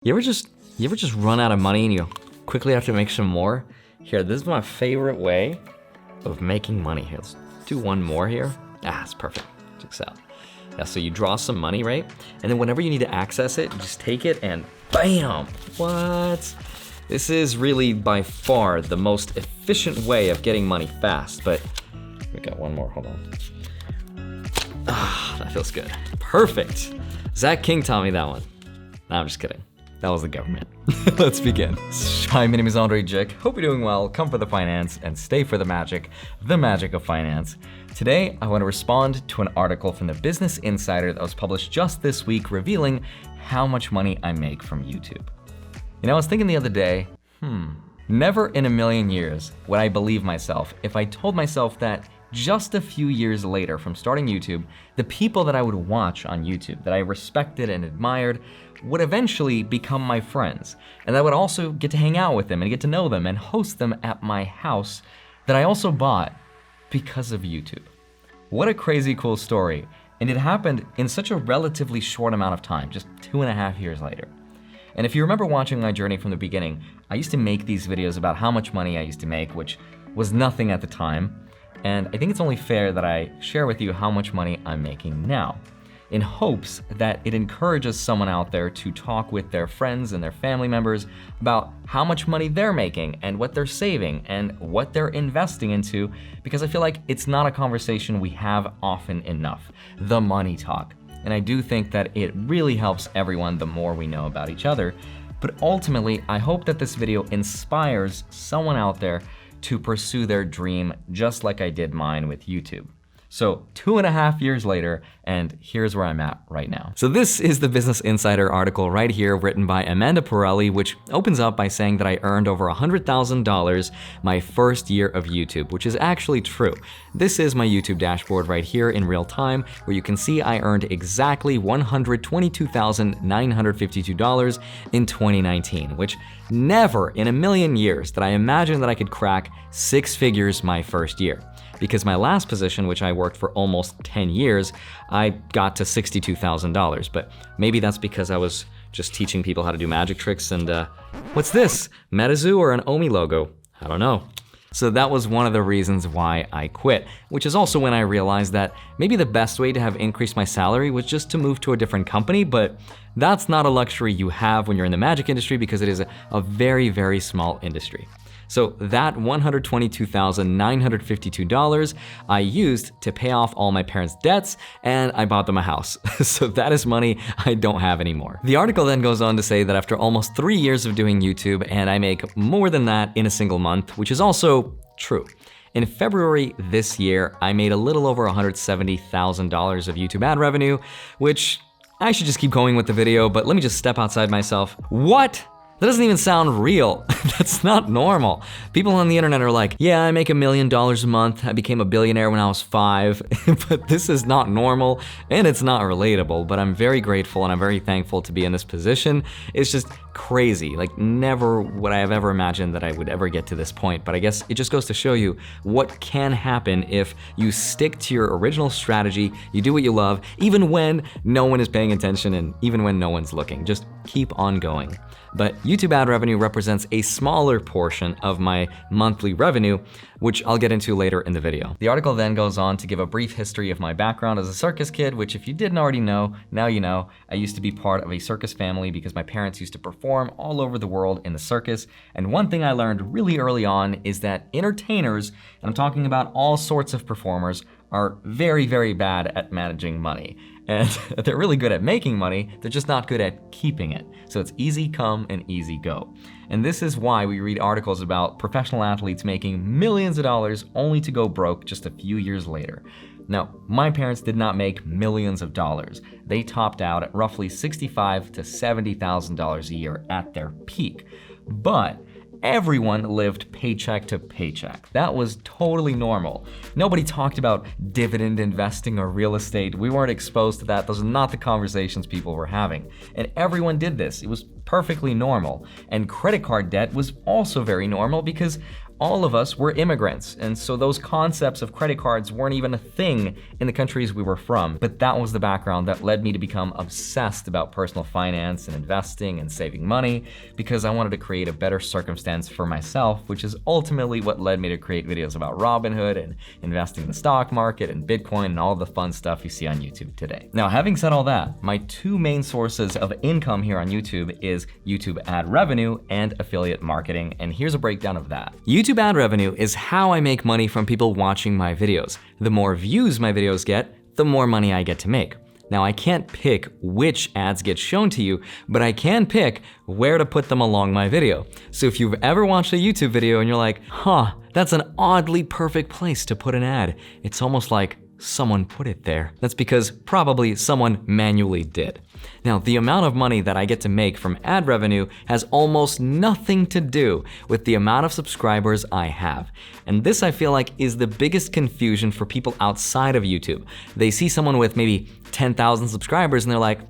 You ever just run out of money and you quickly have to make some more? Here, this is my favorite way of making money. Here, let's do one more here. It's perfect. Check this out. Yeah, so you draw some money, right? And then whenever you need to access it, you just take it and bam! What? This is really by far the most efficient way of getting money fast, but we got one more, hold on. That feels good. Perfect. Zach King taught me that one. No, I'm just kidding. That was the government. Let's begin. Hi, my name is Andrei Jikh. Hope you're doing well. Come for the finance and stay for the magic of finance. Today, I want to respond to an article from the Business Insider that was published just this week revealing how much money I make from YouTube. You know, I was thinking the other day, never in a million years would I believe myself if I told myself that just a few years later from starting YouTube, the people that I would watch on YouTube, that I respected and admired, would eventually become my friends. And I would also get to hang out with them and get to know them and host them at my house that I also bought because of YouTube. What a crazy cool story. And it happened in such a relatively short amount of time, just 2.5 years later. And if you remember watching my journey from the beginning, I used to make these videos about how much money I used to make, which was nothing at the time. And I think it's only fair that I share with you how much money I'm making now, in hopes that it encourages someone out there to talk with their friends and their family members about how much money they're making and what they're saving and what they're investing into, because I feel like it's not a conversation we have often enough, the money talk. And I do think that it really helps everyone the more we know about each other. But ultimately, I hope that this video inspires someone out there to pursue their dream just like I did mine with YouTube. So 2.5 years later, and here's where I'm at right now. So this is the Business Insider article right here, written by Amanda Pirelli, which opens up by saying that I earned over $100,000 my first year of YouTube, which is actually true. This is my YouTube dashboard right here in real time, where you can see I earned exactly $122,952 in 2019, which never in a million years did I imagine that I could crack 6 figures my first year. Because my last position, which I worked for almost 10 years, I got to $62,000. But maybe that's because I was just teaching people how to do magic tricks and what's this? MetaZoo or an Omi logo? I don't know. So that was one of the reasons why I quit, which is also when I realized that maybe the best way to have increased my salary was just to move to a different company, but that's not a luxury you have when you're in the magic industry because it is a very, very small industry. So that $122,952 I used to pay off all my parents' debts, and I bought them a house. So that is money I don't have anymore. The article then goes on to say that after almost 3 years of doing YouTube, and I make more than that in a single month, which is also true. In February this year, I made a little over $170,000 of YouTube ad revenue, which I should just keep going with the video, but let me just step outside myself. What? That doesn't even sound real. That's not normal. People on the internet are like, yeah, I make $1 million a month. I became a billionaire when I was 5. But this is not normal and it's not relatable, but I'm very grateful and I'm very thankful to be in this position. It's just crazy. Like never would I have ever imagined that I would ever get to this point. But I guess it just goes to show you what can happen if you stick to your original strategy, you do what you love, even when no one is paying attention and even when no one's looking. Just keep on going. But YouTube ad revenue represents a smaller portion of my monthly revenue, which I'll get into later in the video. The article then goes on to give a brief history of my background as a circus kid, which if you didn't already know, now you know. I used to be part of a circus family because my parents used to perform all over the world in the circus. And one thing I learned really early on is that entertainers, and I'm talking about all sorts of performers, are very, very bad at managing money. And they're really good at making money, they're just not good at keeping it. So it's easy come and easy go. And this is why we read articles about professional athletes making millions of dollars only to go broke just a few years later. Now, my parents did not make millions of dollars. They topped out at roughly $65,000 to $70,000 a year at their peak. But everyone lived paycheck to paycheck. That was totally normal. Nobody talked about dividend investing or real estate. We weren't exposed to that. Those are not the conversations people were having. And everyone did this. It was perfectly normal. And credit card debt was also very normal because all of us were immigrants, and so those concepts of credit cards weren't even a thing in the countries we were from. But that was the background that led me to become obsessed about personal finance and investing and saving money, because I wanted to create a better circumstance for myself, which is ultimately what led me to create videos about Robinhood and investing in the stock market and Bitcoin and all the fun stuff you see on YouTube today. Now, having said all that, my two main sources of income here on YouTube is YouTube ad revenue and affiliate marketing, and here's a breakdown of that. YouTube ad revenue is how I make money from people watching my videos. The more views my videos get, the more money I get to make. Now, I can't pick which ads get shown to you, but I can pick where to put them along my video. So if you've ever watched a YouTube video and you're like, huh, that's an oddly perfect place to put an ad, it's almost like someone put it there. That's because probably someone manually did. Now, the amount of money that I get to make from ad revenue has almost nothing to do with the amount of subscribers I have. And this, I feel like, is the biggest confusion for people outside of YouTube. They see someone with maybe 10,000 subscribers and they're like,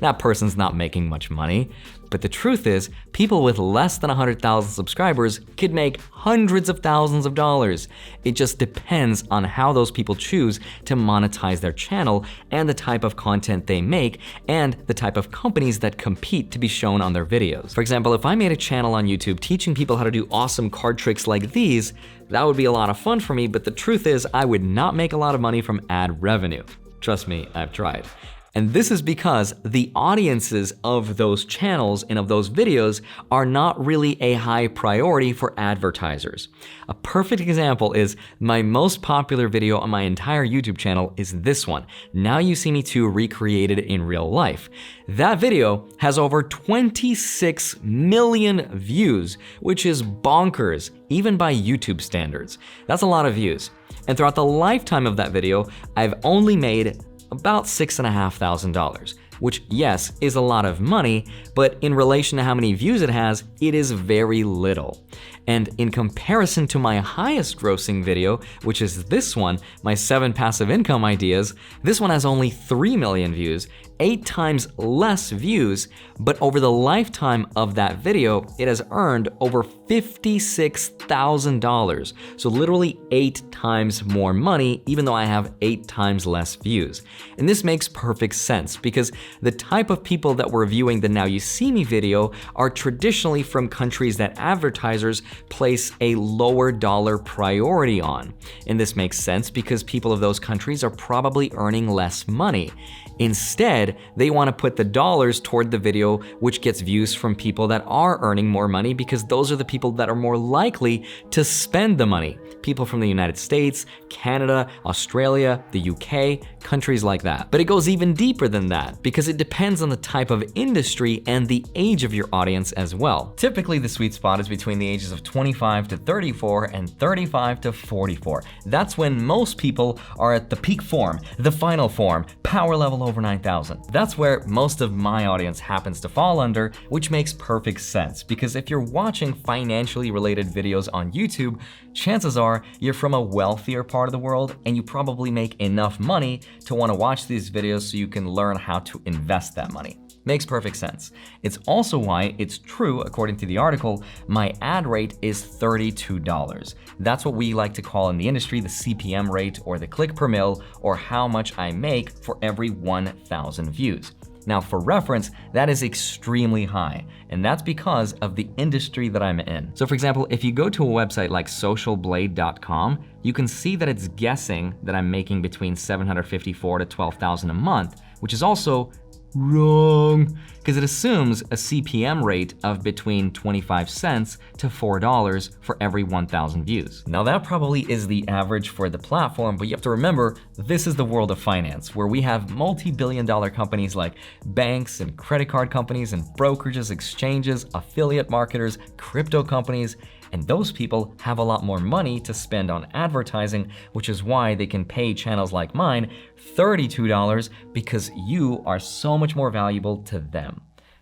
that person's not making much money. But the truth is, people with less than 100,000 subscribers could make hundreds of thousands of dollars. It just depends on how those people choose to monetize their channel and the type of content they make and the type of companies that compete to be shown on their videos. For example, if I made a channel on YouTube teaching people how to do awesome card tricks like these, that would be a lot of fun for me, but the truth is I would not make a lot of money from ad revenue. Trust me, I've tried. And this is because the audiences of those channels and of those videos are not really a high priority for advertisers. A perfect example is my most popular video on my entire YouTube channel is this one. Now You See Me Too recreated in real life. That video has over 26 million views, which is bonkers, even by YouTube standards. That's a lot of views. And throughout the lifetime of that video, I've only made about $6,500, which, yes, is a lot of money, but in relation to how many views it has, it is very little. And in comparison to my highest grossing video, which is this one, my 7 passive income ideas, this one has only 3 million views, 8 times less views, but over the lifetime of that video, it has earned over $56,000. So literally 8 times more money, even though I have 8 times less views. And this makes perfect sense because the type of people that were viewing the Now You See Me video are traditionally from countries that advertisers place a lower dollar priority on. And this makes sense because people of those countries are probably earning less money. Instead, they want to put the dollars toward the video which gets views from people that are earning more money because those are the people that are more likely to spend the money. People from the United States, Canada, Australia, the UK, countries like that. But it goes even deeper than that because it depends on the type of industry and the age of your audience as well. Typically, the sweet spot is between the ages of 25 to 34 and 35 to 44. That's when most people are at the peak form, the final form, power level over 9,000. That's where most of my audience happens to fall under, which makes perfect sense because if you're watching financially related videos on YouTube, chances are you're from a wealthier part of the world and you probably make enough money to want to watch these videos so you can learn how to invest that money. Makes perfect sense. It's also why it's true, according to the article, my ad rate is $32. That's what we like to call in the industry the CPM rate or the click per mil or how much I make for every 1,000 views. Now, for reference, that is extremely high, and that's because of the industry that I'm in. So for example, if you go to a website like socialblade.com, you can see that it's guessing that I'm making between $754 to $12,000 a month, which is also wrong, because it assumes a CPM rate of between 25 cents to $4 for every 1,000 views. Now that probably is the average for the platform, but you have to remember, this is the world of finance, where we have multi-billion-dollar companies like banks and credit card companies and brokerages, exchanges, affiliate marketers, crypto companies, and those people have a lot more money to spend on advertising, which is why they can pay channels like mine $32 because you are so much more valuable to them.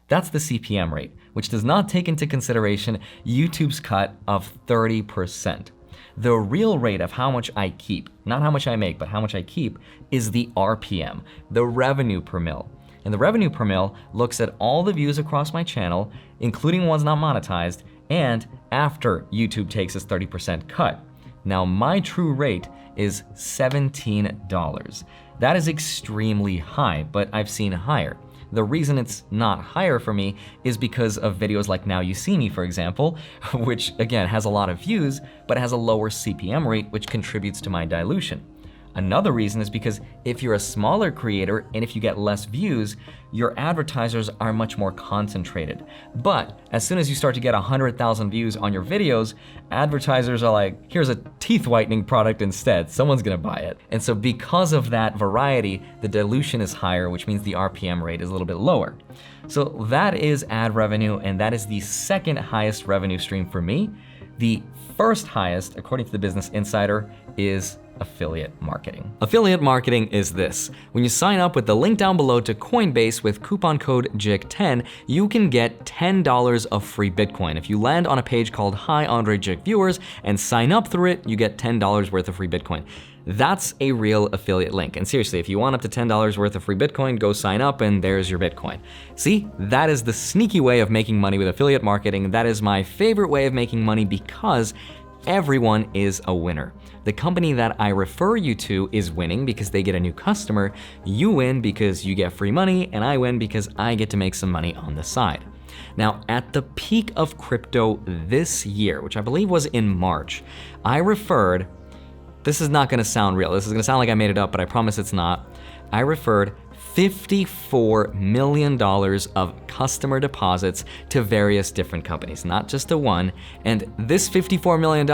That's the CPM rate, which does not take into consideration YouTube's cut of 30%. The real rate of how much I keep, not how much I make, but how much I keep, is the RPM, the revenue per mil. And the revenue per mil looks at all the views across my channel, including ones not monetized, and after YouTube takes its 30% cut. Now, my true rate is $17. That is extremely high, but I've seen higher. The reason it's not higher for me is because of videos like Now You See Me, for example, which again has a lot of views, but has a lower CPM rate, which contributes to my dilution. Another reason is because if you're a smaller creator and if you get less views, your advertisers are much more concentrated. But as soon as you start to get 100,000 views on your videos, advertisers are like, here's a teeth whitening product instead, someone's gonna buy it. And so because of that variety, the dilution is higher, which means the RPM rate is a little bit lower. So that is ad revenue, and that is the second highest revenue stream for me. The first highest, according to the Business Insider, is affiliate marketing. Affiliate marketing is this. When you sign up with the link down below to Coinbase with coupon code JIKH10, you can get $10 of free Bitcoin. If you land on a page called Hi Andrei Jikh Viewers and sign up through it, you get $10 worth of free Bitcoin. That's a real affiliate link. And seriously, if you want up to $10 worth of free Bitcoin, go sign up and there's your Bitcoin. See, that is the sneaky way of making money with affiliate marketing. That is my favorite way of making money because everyone is a winner. The company that I refer you to is winning because they get a new customer. You win because you get free money, and I win because I get to make some money on the side. Now, at the peak of crypto this year, which I believe was in March, I referred, this is not gonna sound real, this is gonna sound like I made it up, but I promise it's not. I referred $54 million of customer deposits to various different companies, not just to one. And this $54 million,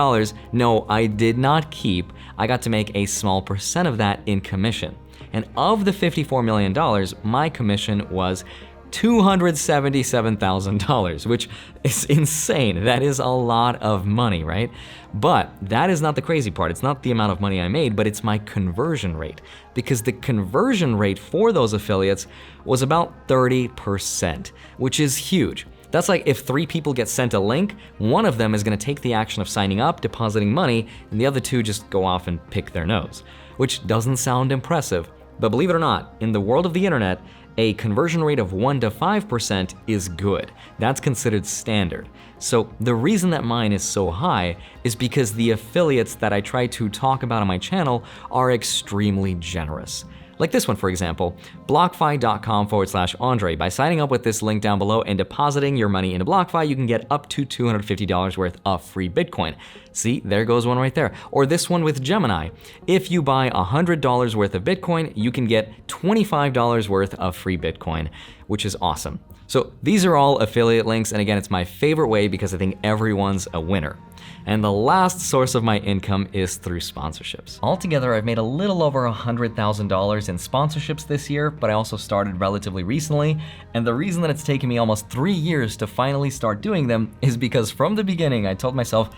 no, I did not keep. I got to make a small percent of that in commission. And of the $54 million, my commission was $277,000, which is insane. That is a lot of money, right? But that is not the crazy part. It's not the amount of money I made, but it's my conversion rate. Because the conversion rate for those affiliates was about 30%, which is huge. That's like if 3 people get sent a link, one of them is gonna take the action of signing up, depositing money, and the other 2 just go off and pick their nose, which doesn't sound impressive. But believe it or not, in the world of the internet, a conversion rate of 1 to 5% is good. That's considered standard. So the reason that mine is so high is because the affiliates that I try to talk about on my channel are extremely generous. Like this one, for example, BlockFi.com/Andrei. By signing up with this link down below and depositing your money into BlockFi, you can get up to $250 worth of free Bitcoin. See, there goes one right there. Or this one with Gemini. If you buy $100 worth of Bitcoin, you can get $25 worth of free Bitcoin, which is awesome. So these are all affiliate links, and again, it's my favorite way because I think everyone's a winner. And the last source of my income is through sponsorships. Altogether, I've made a little over $100,000 in sponsorships this year, but I also started relatively recently. And the reason that it's taken me almost 3 years to finally start doing them is because from the beginning, I told myself,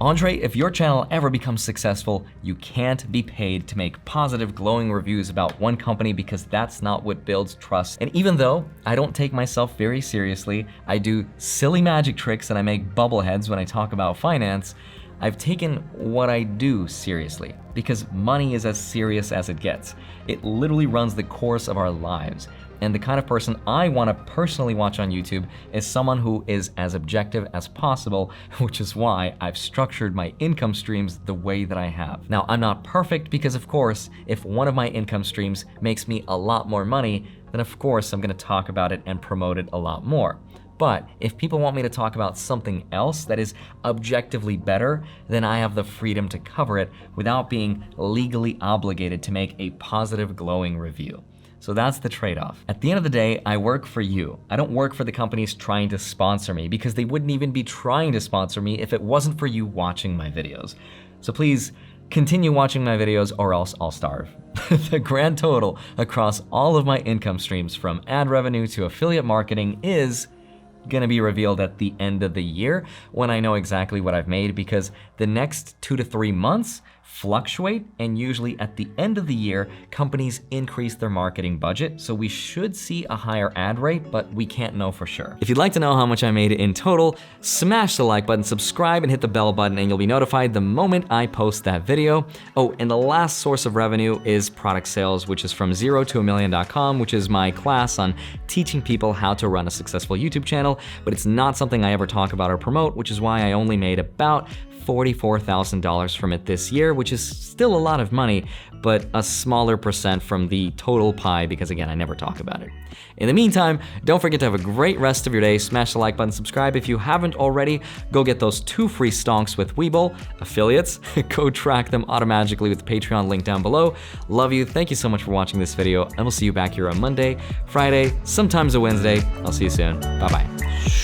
Andrei, if your channel ever becomes successful, you can't be paid to make positive, glowing reviews about one company because that's not what builds trust. And even though I don't take myself very seriously, I do silly magic tricks and I make bubbleheads when I talk about finance, I've taken what I do seriously because money is as serious as it gets. It literally runs the course of our lives. And the kind of person I want to personally watch on YouTube is someone who is as objective as possible, which is why I've structured my income streams the way that I have. Now, I'm not perfect because, of course, if one of my income streams makes me a lot more money, then of course I'm going to talk about it and promote it a lot more. But if people want me to talk about something else that is objectively better, then I have the freedom to cover it without being legally obligated to make a positive, glowing review. So that's the trade-off. At the end of the day, I work for you. I don't work for the companies trying to sponsor me because they wouldn't even be trying to sponsor me if it wasn't for you watching my videos. So please continue watching my videos or else I'll starve. The grand total across all of my income streams from ad revenue to affiliate marketing is gonna be revealed at the end of the year when I know exactly what I've made, because the next 2 to 3 months fluctuate, and usually at the end of the year, companies increase their marketing budget, so we should see a higher ad rate, but we can't know for sure. If you'd like to know how much I made in total, smash the like button, subscribe, and hit the bell button, and you'll be notified the moment I post that video. Oh, and the last source of revenue is product sales, which is from 0 to $1,000,000.com, which is my class on teaching people how to run a successful YouTube channel, but it's not something I ever talk about or promote, which is why I only made about $44,000 from it this year, which is still a lot of money, but a smaller percent from the total pie because, again, I never talk about it. In the meantime, don't forget to have a great rest of your day. Smash the like button, subscribe. If you haven't already, go get those 2 free stonks with Webull, affiliates. Go track them automatically with the Patreon link down below. Love you. Thank you so much for watching this video, and we'll see you back here on Monday, Friday, sometimes a Wednesday. I'll see you soon. Bye-bye.